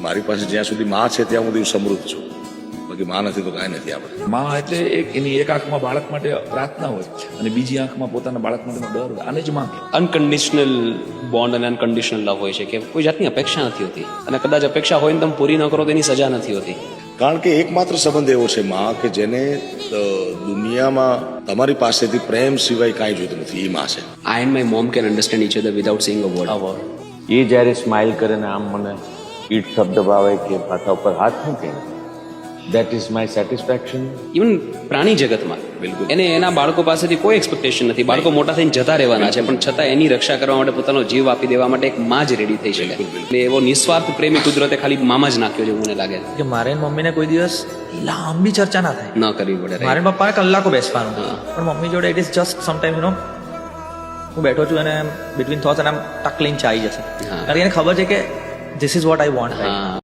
મારી પાસે જ્યાં સુધી માં છે ત્યાં સુધી હું સમૃદ્ધ છું, બાકી માં નથી તો કાંઈ નથી આપણે. માં એટલે એની એક આંખમાં બાળક માટે પ્રાર્થના હોય અને બીજી આંખમાં પોતાના બાળક માટેનો ડર હોય. આને જ માં કહેવાય. અનકન્ડિશનલ બોન્ડ અને અનકન્ડિશનલ લવ હોય છે કે કોઈ જાતની અપેક્ષા નથી હોતી, અને કદાચ અપેક્ષા હોય ને તમે પૂરી ન કરો તો એની સજા નથી હોતી. કારણ કે એકમાત્ર સંબંધ એવો છે માં કે જેને દુનિયામાં તમારી પાસેથી પ્રેમ સિવાય કાંઈ જોઈતું નથી, એ માં છે. I and my mom can understand each other without saying a word. એ જ્યારે સ્માઇલ કરે ને આમ મને ઈટ શબ્દ ભાવે કે માથા ઉપર હાથ મૂકે, that is my satisfaction. Even પ્રાણી જગતમાં બિલકુલ. એને એના બાળકો પાસેથી કોઈ એક્સપેક્ટેશન નથી. બાળકો મોટા થઈને જતા રહેવાના છે, પણ છતાં એની રક્ષા કરવા માટે પોતાનો જીવ આપી દેવા માટે એક માં જ રેડી થઈ શકે. એટલે એવો નિસ્વાર્થ પ્રેમી કુદરતે ખાલી મામાં જ નાખ્યો છે મને લાગે છે. કે મારે ને મમ્મીને કોઈ દિવસ લાંબી ચર્ચા ના થાય, ન કરવી પડે. મારે ને પપ્પાને કલાકો બેસવાનું, પણ મમ્મી જોડે ઇટ ઇઝ જસ્ટ સમટાઈમ હું બેઠો છું અને બિટવીન થોટ્સ અને આમ ટક લઈને ચાઈ જશે, કારણ કે એને ખબર છે કે this is what I want. હા.